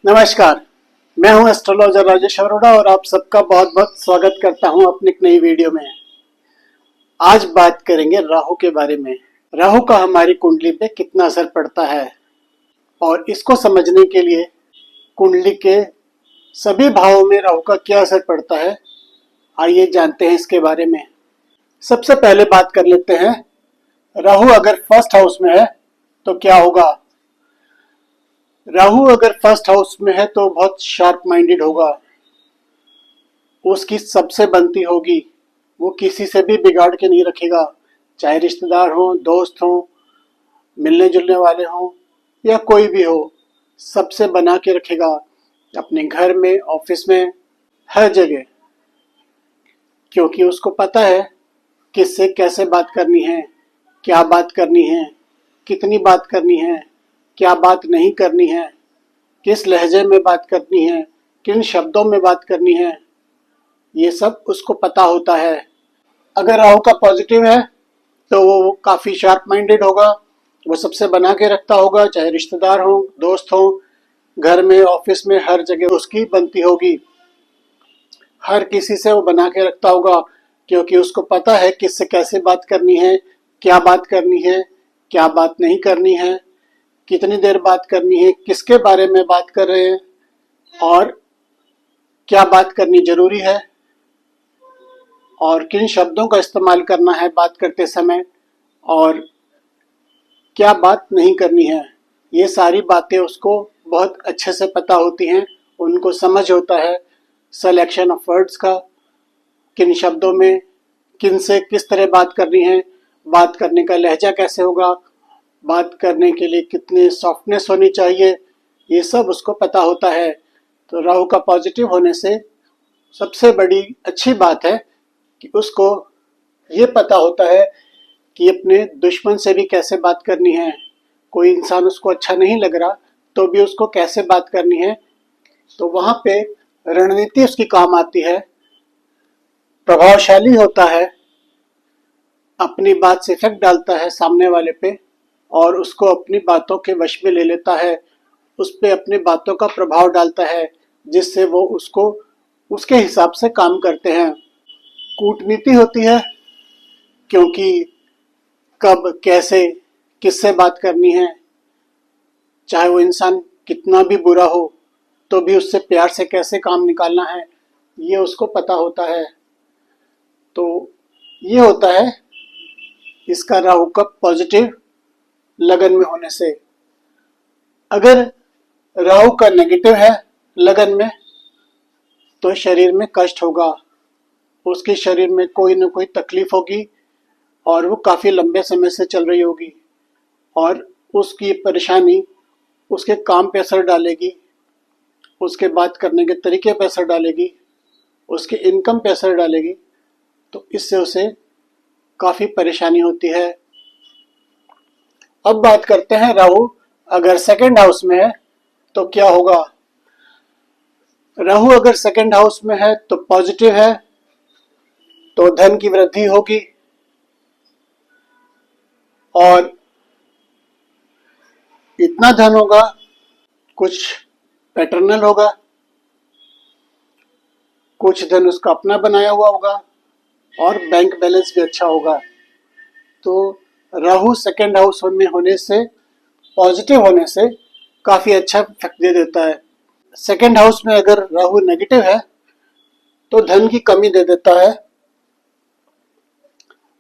नमस्कार। मैं हूं एस्ट्रोलॉजर राजेश अरोड़ा और आप सबका बहुत बहुत स्वागत करता हूं अपनी एक नई वीडियो में। आज बात करेंगे राहु के बारे में। राहु का हमारी कुंडली पे कितना असर पड़ता है और इसको समझने के लिए कुंडली के सभी भावों में राहु का क्या असर पड़ता है, आइए जानते हैं इसके बारे में। सबसे पहले बात कर लेते हैं, राहु अगर फर्स्ट हाउस में है तो क्या होगा। राहु अगर फर्स्ट हाउस में है तो बहुत शार्प माइंडेड होगा, उसकी सबसे बनती होगी, वो किसी से भी बिगाड़ के नहीं रखेगा, चाहे रिश्तेदार हो, दोस्त हो, मिलने जुलने वाले हो या कोई भी हो, सबसे बना के रखेगा, अपने घर में, ऑफिस में, हर जगह। क्योंकि उसको पता है किससे कैसे बात करनी है, क्या बात करनी है, कितनी बात करनी है, क्या बात नहीं करनी है, किस लहजे में बात करनी है, किन शब्दों में बात करनी है, ये सब उसको पता होता है। अगर राहु का पॉजिटिव है तो वो काफ़ी शार्प माइंडेड होगा, वो सबसे बना के रखता होगा, चाहे रिश्तेदार हो, दोस्त हो, घर में, ऑफिस में, हर जगह उसकी बनती होगी, हर किसी से वो बना के रखता होगा। क्योंकि उसको पता है किससे कैसे बात करनी है, क्या बात करनी है, क्या बात नहीं करनी है, कितनी देर बात करनी है, किसके बारे में बात कर रहे हैं और क्या बात करनी जरूरी है और किन शब्दों का इस्तेमाल करना है बात करते समय और क्या बात नहीं करनी है। ये सारी बातें उसको बहुत अच्छे से पता होती हैं, उनको समझ होता है सिलेक्शन ऑफ वर्ड्स का, किन शब्दों में किन से किस तरह बात करनी है, बात करने का लहजा कैसे होगा, बात करने के लिए कितनी सॉफ्टनेस होनी चाहिए, ये सब उसको पता होता है। तो राहु का पॉजिटिव होने से सबसे बड़ी अच्छी बात है कि उसको ये पता होता है कि अपने दुश्मन से भी कैसे बात करनी है। कोई इंसान उसको अच्छा नहीं लग रहा तो भी उसको कैसे बात करनी है, तो वहाँ पे रणनीति उसकी काम आती है, प्रभावशाली होता है, अपनी बात से इफेक्ट डालता है सामने वाले पे और उसको अपनी बातों के वश में ले लेता है, उस पे अपनी बातों का प्रभाव डालता है, जिससे वो उसको उसके हिसाब से काम करते हैं। कूटनीति होती है, क्योंकि कब कैसे किससे बात करनी है, चाहे वो इंसान कितना भी बुरा हो तो भी उससे प्यार से कैसे काम निकालना है, ये उसको पता होता है। तो ये होता है इसका राहु का पॉजिटिव लगन में होने से। अगर राहु का नेगेटिव है लगन में तो शरीर में कष्ट होगा, उसके शरीर में कोई ना कोई तकलीफ होगी और वो काफ़ी लंबे समय से चल रही होगी और उसकी परेशानी उसके काम पे असर डालेगी, उसके बात करने के तरीके पे असर डालेगी, उसके इनकम पे असर डालेगी, तो इससे उसे काफ़ी परेशानी होती है। अब बात करते हैं राहु अगर सेकंड हाउस में है तो क्या होगा। राहु अगर सेकंड हाउस में है तो पॉजिटिव है, तो धन की वृद्धि होगी और इतना धन होगा, कुछ पैटर्नल होगा, कुछ धन उसका अपना बनाया हुआ होगा और बैंक बैलेंस भी अच्छा होगा। तो राहु सेकंड हाउस में होने से, पॉजिटिव होने से काफ़ी अच्छा इफेक्ट दे देता है। सेकंड हाउस में अगर राहु नेगेटिव है तो धन की कमी दे देता है,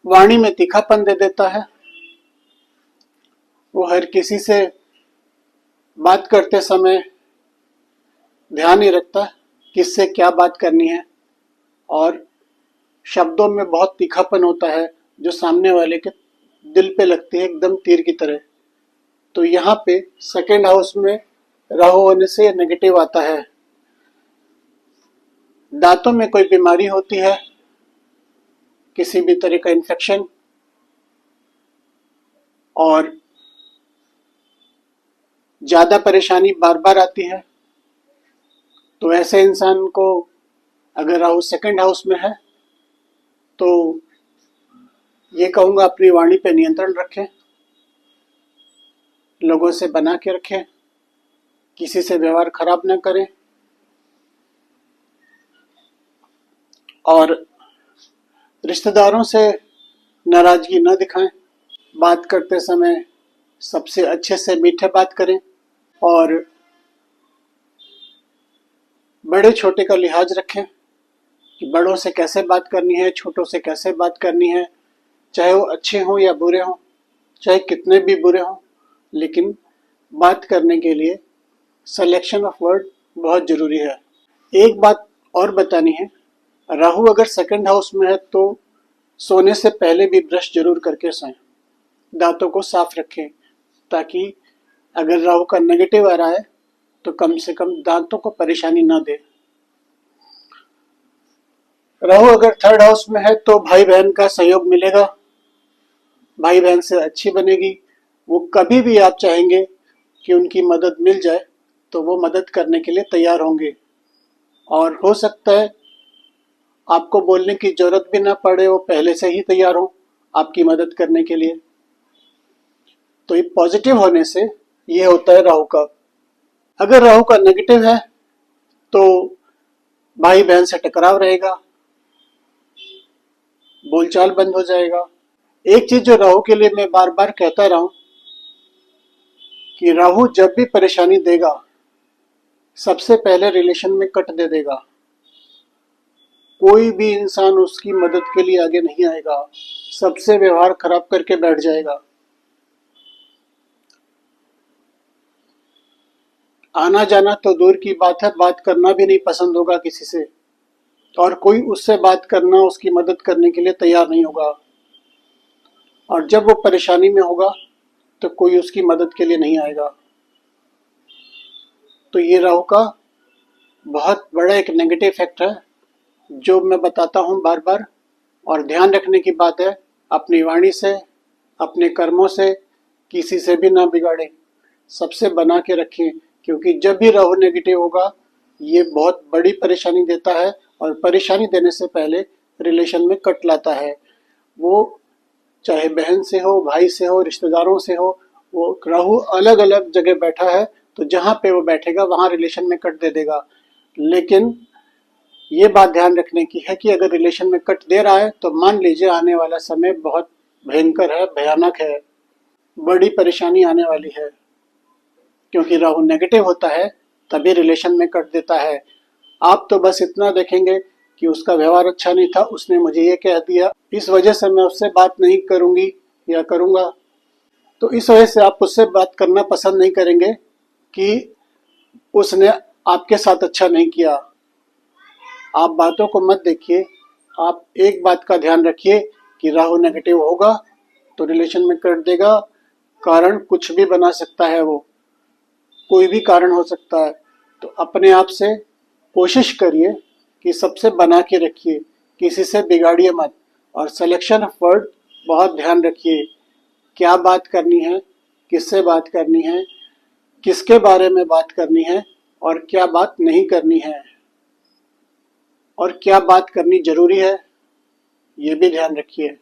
वाणी में तीखापन दे देता है, वो हर किसी से बात करते समय ध्यान नहीं रखता किससे क्या बात करनी है और शब्दों में बहुत तीखापन होता है जो सामने वाले के दिल पे लगती है एकदम तीर की तरह। तो यहाँ पे सेकंड हाउस में राहु होने से नेगेटिव आता है। दांतों में कोई बीमारी होती है, किसी भी तरह का इन्फेक्शन, और ज़्यादा परेशानी बार बार आती है, तो ऐसे इंसान को अगर राहु सेकंड हाउस में है तो ये कहूँगा अपनी वाणी पे नियंत्रण रखें, लोगों से बना के रखें किसी से व्यवहार खराब न करें और रिश्तेदारों से नाराजगी न दिखाएं। बात करते समय सबसे अच्छे से मीठे बात करें और बड़े छोटे का लिहाज रखें कि बड़ों से कैसे बात करनी है, छोटों से कैसे बात करनी है, चाहे वो अच्छे हों या बुरे हों, चाहे कितने भी बुरे हों, लेकिन बात करने के लिए सिलेक्शन ऑफ वर्ड बहुत ज़रूरी है। एक बात और बतानी है, राहु अगर सेकंड हाउस में है तो सोने से पहले भी ब्रश जरूर करके सोएं। दांतों को साफ रखें ताकि अगर राहु का नेगेटिव आ रहा है तो कम से कम दांतों को परेशानी ना दे। राहु अगर थर्ड हाउस में है तो भाई बहन का सहयोग मिलेगा, भाई बहन से अच्छी बनेगी। वो कभी भी आप चाहेंगे कि उनकी मदद मिल जाए तो वो मदद करने के लिए तैयार होंगे और हो सकता है आपको बोलने की जरूरत भी ना पड़े, वो पहले से ही तैयार हो आपकी मदद करने के लिए। तो ये पॉजिटिव होने से ये होता है राहु का। अगर राहु का नेगेटिव है तो भाई बहन से टकराव रहेगा, बोलचाल बंद हो जाएगा। एक चीज जो राहु के लिए मैं बार बार कहता रहा हूं कि राहु जब भी परेशानी देगा सबसे पहले रिलेशन में कट दे देगा। कोई भी इंसान उसकी मदद के लिए आगे नहीं आएगा, सबसे व्यवहार खराब करके बैठ जाएगा। आना जाना तो दूर की बात है, बात करना भी नहीं पसंद होगा किसी से और कोई उससे बात करना, उसकी मदद करने के लिए तैयार नहीं होगा। और जब वो परेशानी में होगा तो कोई उसकी मदद के लिए नहीं आएगा। तो ये राहु का बहुत बड़ा एक नेगेटिव फैक्टर है जो मैं बताता हूँ बार बार। और ध्यान रखने की बात है, अपनी वाणी से, अपने कर्मों से किसी से भी ना बिगाड़ें, सबसे बना के रखें। क्योंकि जब भी राहु नेगेटिव होगा ये बहुत बड़ी परेशानी देता है और परेशानी देने से पहले रिलेशन में कट लाता है। वो चाहे बहन से हो, भाई से हो, रिश्तेदारों से हो, वो राहु अलग अलग जगह बैठा है तो जहां पे वो बैठेगा वहां रिलेशन में कट दे देगा। लेकिन ये बात ध्यान रखने की है कि अगर रिलेशन में कट दे रहा है तो मान लीजिए आने वाला समय बहुत भयंकर है, भयानक है, बड़ी परेशानी आने वाली है। क्योंकि राहु नेगेटिव होता है तभी रिलेशन में कट देता है। आप तो बस इतना देखेंगे कि उसका व्यवहार अच्छा नहीं था, उसने मुझे ये कह दिया, इस वजह से मैं उससे बात नहीं करूंगी या करूंगा। तो इस वजह से आप उससे बात करना पसंद नहीं करेंगे कि उसने आपके साथ अच्छा नहीं किया। आप बातों को मत देखिए, आप एक बात का ध्यान रखिए कि राहु नेगेटिव होगा तो रिलेशन में कट देगा। कारण कुछ भी बना सकता है, वो कोई भी कारण हो सकता है। तो अपने आप से कोशिश करिए कि सबसे बना के रखिए, किसी से बिगाड़िए मत। और सिलेक्शन ऑफ वर्ड बहुत ध्यान रखिए, क्या बात करनी है, किससे बात करनी है, किसके बारे में बात करनी है और क्या बात नहीं करनी है और क्या बात करनी जरूरी है ये भी ध्यान रखिए।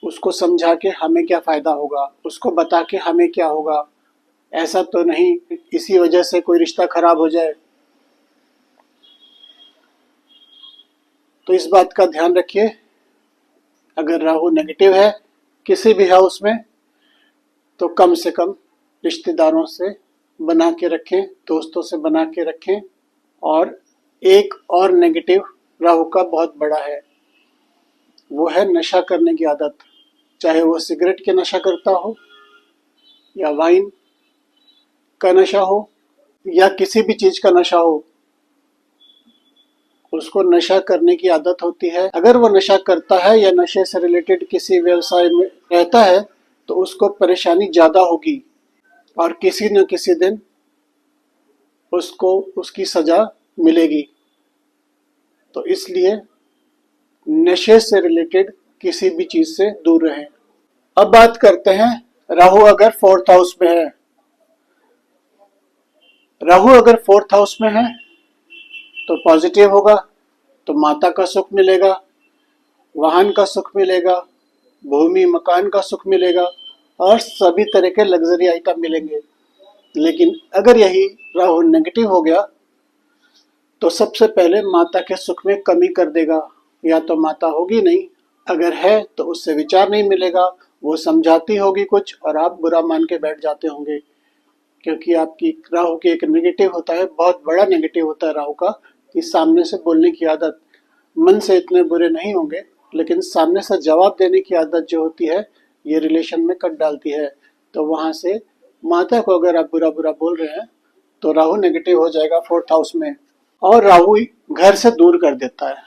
उसको समझा के हमें क्या फायदा होगा, उसको बता के हमें क्या होगा। ऐसा तो नहीं इसी वजह से कोई रिश्ता खराब हो जाए। तो इस बात का ध्यान रखिए। अगर राहु नेगेटिव है किसी भी हाउस में तो कम से कम रिश्तेदारों से बना के रखें, दोस्तों से बना के रखें। और एक और नेगेटिव राहु का बहुत बड़ा है, वो है नशा करने की आदत। चाहे वो सिगरेट के नशा करता हो या वाइन का नशा हो या किसी भी चीज का नशा हो, उसको नशा करने की आदत होती है। अगर वो नशा करता है या नशे से रिलेटेड किसी व्यवसाय में रहता है तो उसको परेशानी ज्यादा होगी और किसी न किसी दिन उसको उसकी सजा मिलेगी। तो इसलिए नशे से रिलेटेड किसी भी चीज से दूर रहें। अब बात करते हैं राहु अगर फोर्थ हाउस में है। राहु अगर फोर्थ हाउस में है तो पॉजिटिव होगा, तो माता का सुख मिलेगा, वाहन का सुख मिलेगा, भूमि मकान का सुख मिलेगा और सभी तरह के लग्जरी आइटम मिलेंगे। लेकिन अगर यही राहु नेगेटिव हो गया तो सबसे पहले माता के सुख में कमी कर देगा। या तो माता होगी नहीं, अगर है तो उससे विचार नहीं मिलेगा, वो समझाती होगी कुछ और आप बुरा मान के बैठ जाते होंगे। क्योंकि आपकी राहु की एक नेगेटिव होता है, बहुत बड़ा नेगेटिव होता है राहु का, कि सामने से बोलने की आदत। मन से इतने बुरे नहीं होंगे, लेकिन सामने से जवाब देने की आदत जो होती है, ये रिलेशन में कट डालती है। तो वहां से माता को अगर आप बुरा बुरा बोल रहे हैं तो राहु नेगेटिव हो जाएगा 4th हाउस में। और राहु घर से दूर कर देता है।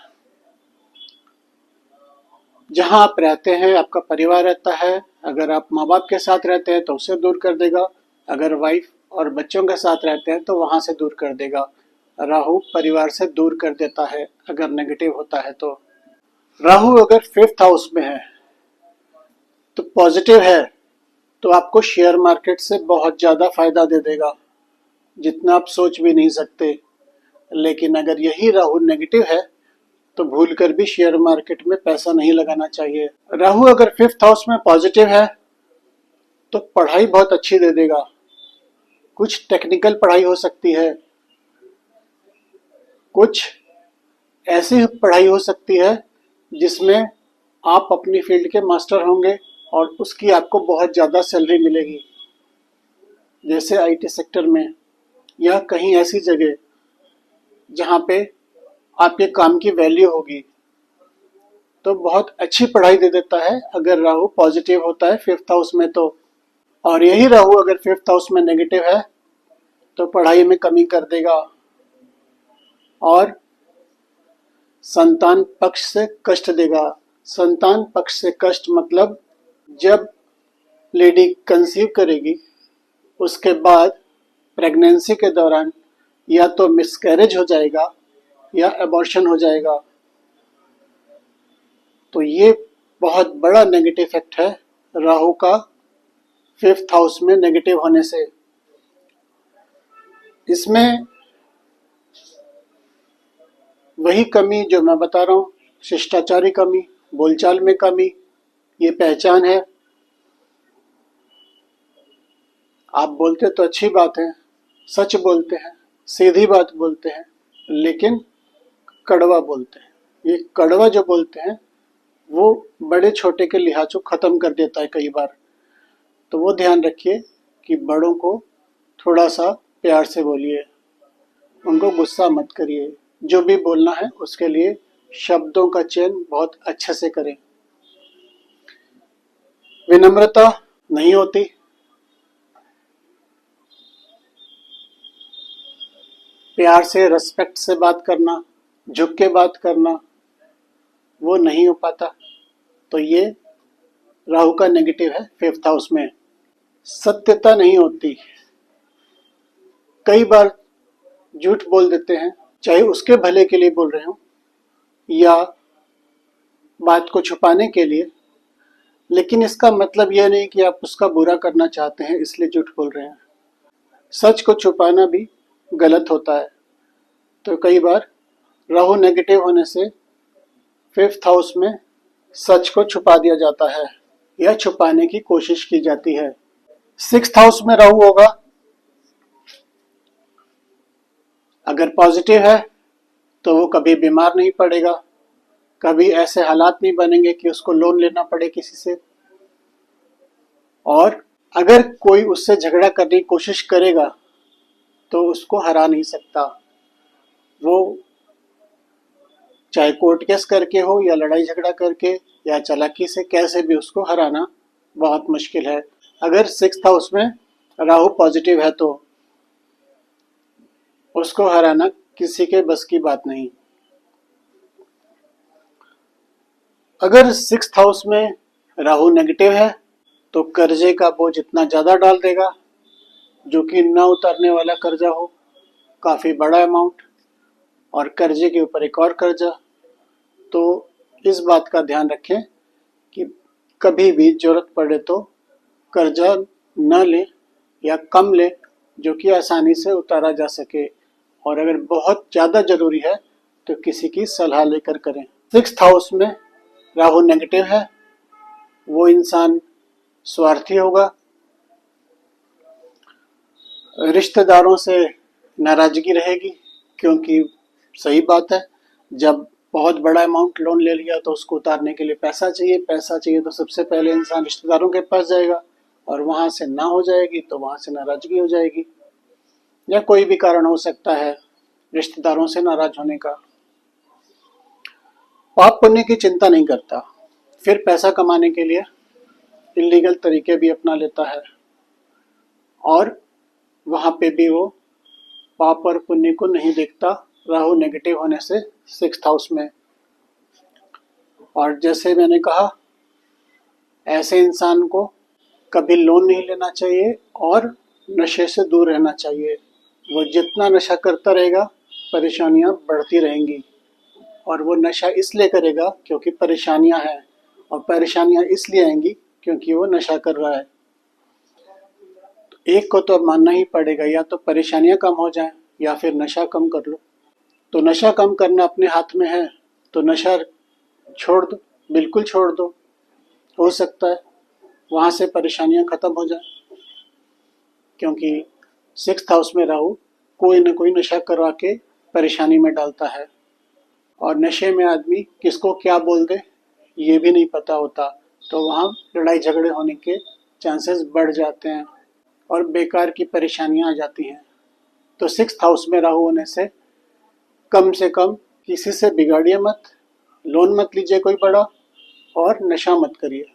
जहां आप रहते हैं, आपका परिवार रहता है, अगर आप माँ बाप के साथ रहते हैं तो उससे दूर कर देगा, अगर वाइफ और बच्चों के साथ रहते हैं तो वहां से दूर कर देगा। राहु परिवार से दूर कर देता है अगर नेगेटिव होता है तो। राहु अगर 5th हाउस में है तो पॉजिटिव है, तो आपको शेयर मार्केट से बहुत ज्यादा फायदा दे देगा, जितना आप सोच भी नहीं सकते। लेकिन अगर यही राहु नेगेटिव है तो भूल कर भी शेयर मार्केट में पैसा नहीं लगाना चाहिए। राहु अगर 5th हाउस में पॉजिटिव है तो पढ़ाई बहुत अच्छी दे देगा। कुछ टेक्निकल पढ़ाई हो सकती है, कुछ ऐसी पढ़ाई हो सकती है जिसमें आप अपनी फील्ड के मास्टर होंगे और उसकी आपको बहुत ज़्यादा सैलरी मिलेगी, जैसे आईटी सेक्टर में या कहीं ऐसी जगह जहाँ पे आपके काम की वैल्यू होगी। तो बहुत अच्छी पढ़ाई दे देता है अगर राहु पॉजिटिव होता है 5th हाउस में तो। और यही राहु अगर 5th हाउस में नेगेटिव है तो पढ़ाई में कमी कर देगा और संतान पक्ष से कष्ट देगा। संतान पक्ष से कष्ट मतलब जब लेडी कंसीव करेगी उसके बाद प्रेगनेंसी के दौरान या तो मिसकैरेज हो जाएगा या अबॉर्शन हो जाएगा। तो ये बहुत बड़ा नेगेटिव इफेक्ट है राहु का 5th हाउस में नेगेटिव होने से। इसमें वही कमी जो मैं बता रहा हूँ, शिष्टाचारी कमी, बोलचाल में कमी, ये पहचान है। आप बोलते तो अच्छी बात है, सच बोलते हैं, सीधी बात बोलते हैं, लेकिन कड़वा बोलते हैं। ये कड़वा जो बोलते हैं वो बड़े छोटे के लिहाज को खत्म कर देता है कई बार। तो वो ध्यान रखिए कि बड़ों को थोड़ा सा प्यार से बोलिए, उनको गुस्सा मत करिए। जो भी बोलना है उसके लिए शब्दों का चयन बहुत अच्छे से करें। विनम्रता नहीं होती, प्यार से रेस्पेक्ट से बात करना, झुक के बात करना, वो नहीं हो पाता। तो ये राहु का नेगेटिव है 5th हाउस में। सत्यता नहीं होती, कई बार झूठ बोल देते हैं, चाहे उसके भले के लिए बोल रहे हो या बात को छुपाने के लिए, लेकिन इसका मतलब यह नहीं कि आप उसका बुरा करना चाहते हैं इसलिए झूठ बोल रहे हैं। सच को छुपाना भी गलत होता है। तो कई बार राहु नेगेटिव होने से 5th हाउस में सच को छुपा दिया जाता है या छुपाने की कोशिश की जाती है। 6th हाउस में राहु होगा, अगर पॉजिटिव है तो वो कभी बीमार नहीं पड़ेगा, कभी ऐसे हालात नहीं बनेंगे कि उसको लोन लेना पड़े किसी से। और अगर कोई उससे झगड़ा करने की कोशिश करेगा तो उसको हरा नहीं सकता। वो चाहे कोर्ट केस करके हो या लड़ाई झगड़ा करके या चालाकी से, कैसे भी उसको हराना बहुत मुश्किल है। अगर 6th हाउस में राहु पॉजिटिव है तो उसको हराना किसी के बस की बात नहीं। अगर 6th हाउस में राहु नेगेटिव है तो कर्जे का बोझ इतना ज्यादा डाल देगा, जो कि न उतारने वाला कर्जा हो, काफी बड़ा अमाउंट, और कर्जे के ऊपर एक और कर्जा। तो इस बात का ध्यान रखें कि कभी भी जरूरत पड़े तो कर्जा न लें या कम लें, जो कि आसानी से उतारा जा सके। और अगर बहुत ज़्यादा ज़रूरी है तो किसी की सलाह लेकर करें। 6th हाउस में राहु नेगेटिव है, वो इंसान स्वार्थी होगा, रिश्तेदारों से नाराजगी रहेगी, क्योंकि सही बात है, जब बहुत बड़ा अमाउंट लोन ले लिया तो उसको उतारने के लिए पैसा चाहिए। पैसा चाहिए तो सबसे पहले इंसान रिश्तेदारों के पास जाएगा, और वहां से ना हो जाएगी तो वहां से नाराजगी हो जाएगी, या कोई भी कारण हो सकता है रिश्तेदारों से नाराज होने का। पाप पुण्य की चिंता नहीं करता, फिर पैसा कमाने के लिए इलीगल तरीके भी अपना लेता है, और वहां पे भी वो पाप और पुण्य को नहीं देखता, राहु नेगेटिव होने से 6th हाउस में। और जैसे मैंने कहा, ऐसे इंसान को कभी लोन नहीं लेना चाहिए और नशे से दूर रहना चाहिए। वो जितना नशा करता रहेगा परेशानियां बढ़ती रहेंगी, और वो नशा इसलिए करेगा क्योंकि परेशानियां हैं, और परेशानियां इसलिए आएंगी क्योंकि वो नशा कर रहा है। एक को तो मानना ही पड़ेगा, या तो परेशानियां कम हो जाएं या फिर नशा कम कर लो। तो नशा कम करना अपने हाथ में है, तो नशा छोड़ दो, बिल्कुल छोड़ दो। हो सकता है वहां से परेशानियां खत्म हो जाए, क्योंकि 6th हाउस में राहु कोई ना कोई नशा करवा के परेशानी में डालता है, और नशे में आदमी किसको क्या बोल दे ये भी नहीं पता होता, तो वहाँ लड़ाई झगड़े होने के चांसेस बढ़ जाते हैं और बेकार की परेशानियां आ जाती हैं। तो 6th हाउस में राहु होने से कम किसी से बिगाड़िए मत, लोन मत लीजिए कोई बड़ा, और नशा मत करिए,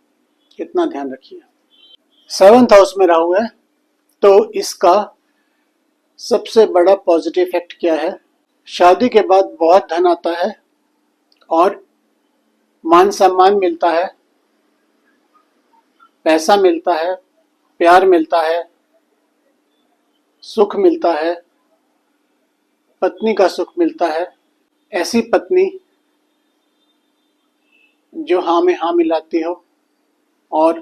इतना ध्यान रखिए। 7th हाउस में राहु है, तो इसका सबसे बड़ा पॉजिटिव इफेक्ट क्या है? शादी के बाद बहुत धन आता है, और मान सम्मान मिलता है, पैसा मिलता है, प्यार मिलता है, सुख मिलता है, पत्नी का सुख मिलता है। ऐसी पत्नी जो हाँ में हाँ मिलाती हो और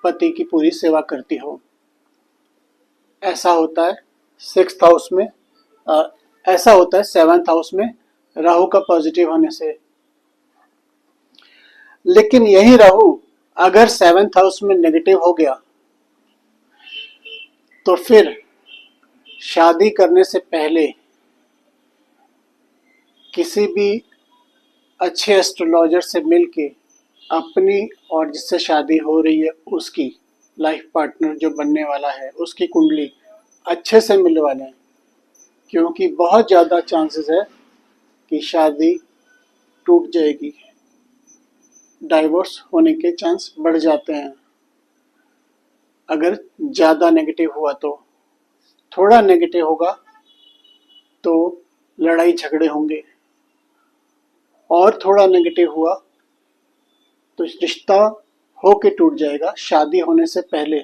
पति की पूरी सेवा करती हो, ऐसा होता है 6th हाउस में। ऐसा होता है 7th हाउस में राहु का पॉजिटिव होने से। लेकिन यही राहु अगर 7th हाउस में नेगेटिव हो गया तो फिर शादी करने से पहले किसी भी अच्छे एस्ट्रोलॉजर से मिलके अपनी और जिससे शादी हो रही है उसकी लाइफ पार्टनर जो बनने वाला है उसकी कुंडली अच्छे से मिलवा लें, क्योंकि बहुत ज़्यादा चांसेस है कि शादी टूट जाएगी, डाइवोर्स होने के चांस बढ़ जाते हैं अगर ज़्यादा नेगेटिव हुआ तो। थोड़ा नेगेटिव होगा तो लड़ाई झगड़े होंगे, और थोड़ा नेगेटिव हुआ तो रिश्ता हो के टूट जाएगा शादी होने से पहले।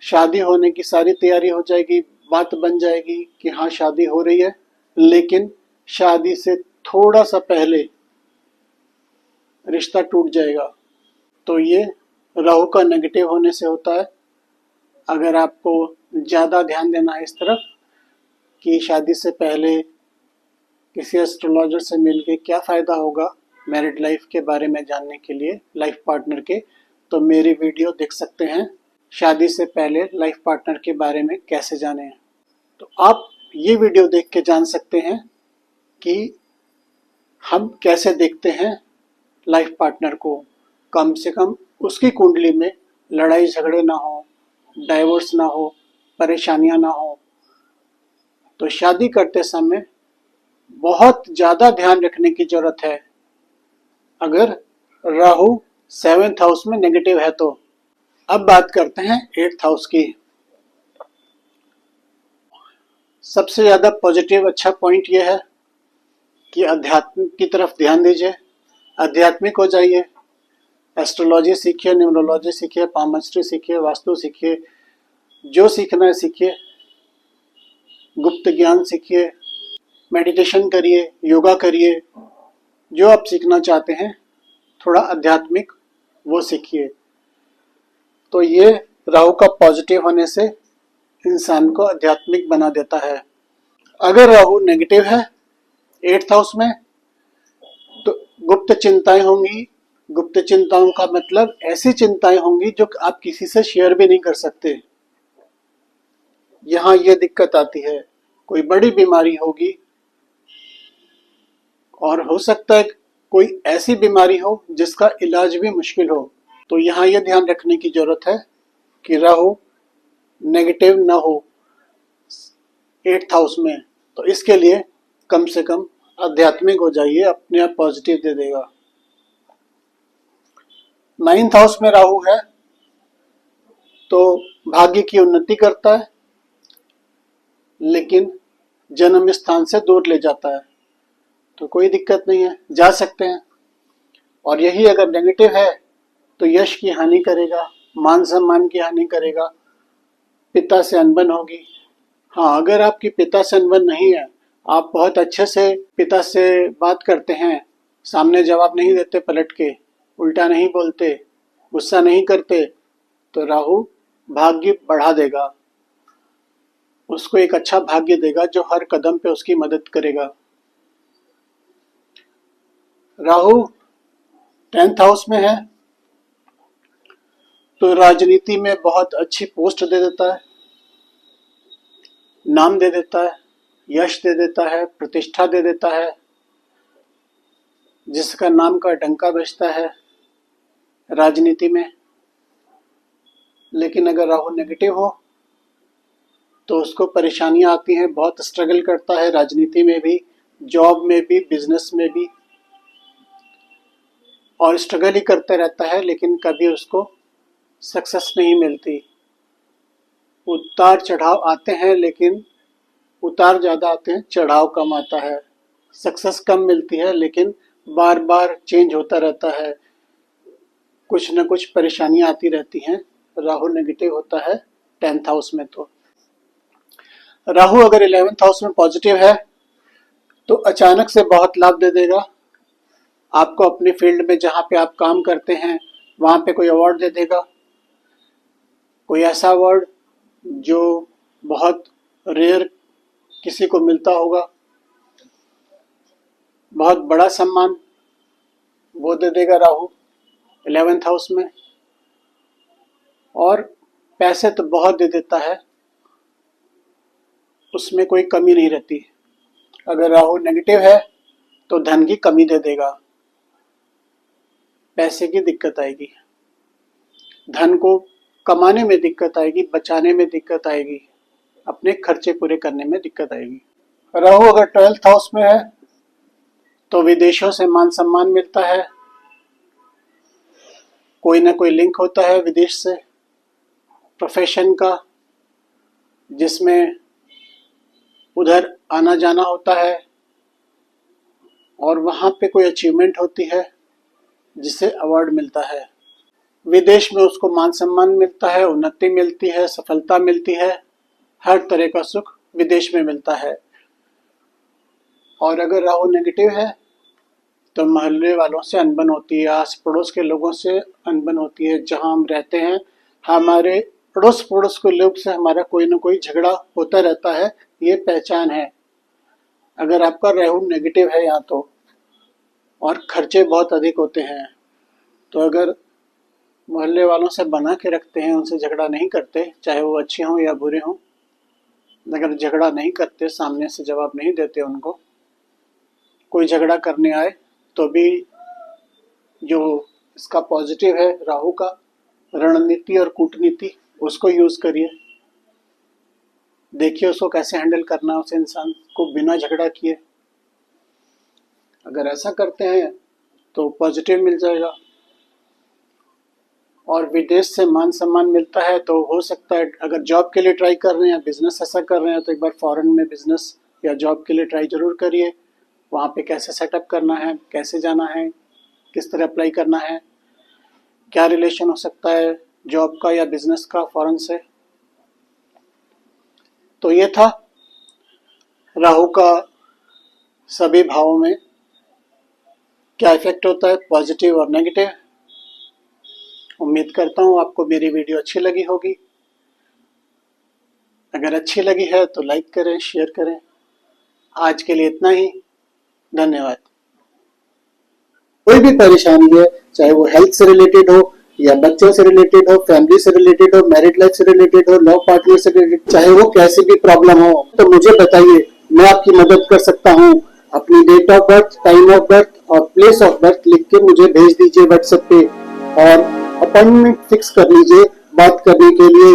शादी होने की सारी तैयारी हो जाएगी, बात बन जाएगी कि हाँ शादी हो रही है, लेकिन शादी से थोड़ा सा पहले रिश्ता टूट जाएगा। तो ये राहु का नेगेटिव होने से होता है। अगर आपको ज़्यादा ध्यान देना है इस तरफ कि शादी से पहले किसी एस्ट्रोलॉजर से मिलके क्या फ़ायदा होगा मैरिड लाइफ के बारे में जानने के लिए, लाइफ पार्टनर के, तो मेरी वीडियो देख सकते हैं, शादी से पहले लाइफ पार्टनर के बारे में कैसे जाने। तो आप ये वीडियो देख के जान सकते हैं कि हम कैसे देखते हैं लाइफ पार्टनर को। कम से कम उसकी कुंडली में लड़ाई झगड़े ना हो, डाइवोर्स ना हो, परेशानियां ना हो। तो शादी करते समय बहुत ज़्यादा ध्यान रखने की ज़रूरत है अगर राहु 7th हाउस में नेगेटिव है तो। अब बात करते हैं 8th हाउस की। सबसे ज़्यादा पॉजिटिव अच्छा पॉइंट यह है कि अध्यात्म की तरफ ध्यान दीजिए, आध्यात्मिक हो जाइए, एस्ट्रोलॉजी सीखिए, न्यूमरोलॉजी सीखिए, पामस्ट्री सीखिए, वास्तु सीखिए, जो सीखना है सीखिए, गुप्त ज्ञान सीखिए, मेडिटेशन करिए, योगा करिए, जो आप सीखना चाहते हैं थोड़ा आध्यात्मिक वो सीखिए। तो ये राहु का पॉजिटिव होने से इंसान को आध्यात्मिक बना देता है। अगर राहु नेगेटिव है 8th हाउस में तो गुप्त चिंताएं होंगी। गुप्त चिंताओं का मतलब ऐसी चिंताएं होंगी जो आप किसी से शेयर भी नहीं कर सकते। यहाँ ये दिक्कत आती है, कोई बड़ी बीमारी होगी और हो सकता है कोई ऐसी बीमारी हो जिसका इलाज भी मुश्किल हो। तो यहाँ ये ध्यान रखने की जरूरत है कि राहु नेगेटिव ना हो 8th हाउस में। तो इसके लिए कम से कम आध्यात्मिक हो जाइए, अपने आप पॉजिटिव दे देगा। 9th हाउस में राहु है तो भाग्य की उन्नति करता है, लेकिन जन्म स्थान से दूर ले जाता है। तो कोई दिक्कत नहीं है, जा सकते हैं। और यही अगर नेगेटिव है तो यश की हानि करेगा, मान सम्मान की हानि करेगा, पिता से अनबन होगी। हाँ, अगर आपकी पिता से अनबन नहीं है, आप बहुत अच्छे से पिता से बात करते हैं, सामने जवाब नहीं देते पलट के, उल्टा नहीं बोलते, गुस्सा नहीं करते, तो राहु भाग्य बढ़ा देगा, उसको एक अच्छा भाग्य देगा जो हर कदम पे उसकी मदद करेगा। राहु 10th हाउस में है तो राजनीति में बहुत अच्छी पोस्ट दे देता है, नाम दे देता है, यश दे देता है, प्रतिष्ठा दे देता है, जिसका नाम का डंका बजता है राजनीति में। लेकिन अगर राहु नेगेटिव हो तो उसको परेशानियां आती हैं, बहुत स्ट्रगल करता है राजनीति में भी, जॉब में भी, बिजनेस में भी, और स्ट्रगल ही करते रहता है, लेकिन कभी उसको सक्सेस नहीं मिलती। उतार चढ़ाव आते हैं, लेकिन उतार ज़्यादा आते हैं, चढ़ाव कम आता है। सक्सेस कम मिलती है, लेकिन बार बार चेंज होता रहता है, कुछ न कुछ परेशानियां आती रहती हैं। राहु नेगेटिव होता है 10th हाउस में। तो राहु अगर 11th हाउस में पॉजिटिव है तो अचानक से बहुत लाभ दे देगा आपको। अपनी फील्ड में जहाँ पे आप काम करते हैं वहाँ पे कोई अवार्ड दे देगा, कोई ऐसा अवार्ड जो बहुत रेयर किसी को मिलता होगा, बहुत बड़ा सम्मान वो दे देगा राहु 11th हाउस में। और पैसे तो बहुत दे देता है, उसमें कोई कमी नहीं रहती। अगर राहु नेगेटिव है तो धन की कमी दे देगा, पैसे की दिक्कत आएगी, धन को कमाने में दिक्कत आएगी, बचाने में दिक्कत आएगी, अपने खर्चे पूरे करने में दिक्कत आएगी। राहु अगर 12th हाउस में है तो विदेशों से मान सम्मान मिलता है, कोई ना कोई लिंक होता है विदेश से, प्रोफेशन का, जिसमें उधर आना जाना होता है और वहाँ पे कोई अचीवमेंट होती है जिसे अवार्ड मिलता है। विदेश में उसको मान सम्मान मिलता है, उन्नति मिलती है, सफलता मिलती है, हर तरह का सुख विदेश में मिलता है। और अगर राहु नेगेटिव है तो मोहल्ले वालों से अनबन होती है, आस पड़ोस के लोगों से अनबन होती है। जहाँ हम रहते हैं, हमारे अड़ोस पड़ोस के लोग से हमारा कोई ना कोई झगड़ा होता रहता है, ये पहचान है अगर आपका राहु नेगेटिव है यहाँ तो। और खर्चे बहुत अधिक होते हैं, तो अगर मोहल्ले वालों से बना के रखते हैं, उनसे झगड़ा नहीं करते, चाहे वो अच्छे हों या बुरे हों, अगर झगड़ा नहीं करते, सामने से जवाब नहीं देते उनको, कोई झगड़ा करने आए तो भी जो इसका पॉजिटिव है राहु का, रणनीति और कूटनीति, उसको यूज करिए। देखिए उसको कैसे हैंडल करना है, उस इंसान को बिना झगड़ा किए। अगर ऐसा करते हैं तो पॉजिटिव मिल जाएगा। और विदेश से मान सम्मान मिलता है, तो हो सकता है अगर जॉब के लिए ट्राई कर रहे हैं, बिजनेस ऐसा कर रहे हैं, तो एक बार फॉरेन में बिजनेस या जॉब के लिए ट्राई जरूर करिए। वहाँ पे कैसे सेटअप करना है, कैसे जाना है, किस तरह अप्लाई करना है, क्या रिलेशन हो सकता है जॉब का या बिजनेस का फॉरेन से। तो ये था राहु का सभी भावों में क्या इफेक्ट होता है, पॉजिटिव और नेगेटिव। उम्मीद करता हूँ आपको मेरी वीडियो अच्छी लगी होगी। अगर अच्छी लगी है तो लाइक करें, शेयर करें। आज के लिए इतना ही, धन्यवाद। कोई भी परेशानी है, चाहे वो हेल्थ से रिलेटेड हो या बच्चों से रिलेटेड हो, फैमिली से रिलेटेड हो, मैरिड लाइफ से रिलेटेड हो, लव पार्टनर से रिलेटेड, चाहे वो कैसी भी प्रॉब्लम हो, तो मुझे बताइए, मैं आपकी मदद कर सकता हूँ। अपनी date of birth, time of birth और प्लेस ऑफ बर्थ लिख के मुझे भेज दीजिए व्हाट्सएप पे और अपॉइंटमेंट फिक्स कर लीजिए बात करने के लिए।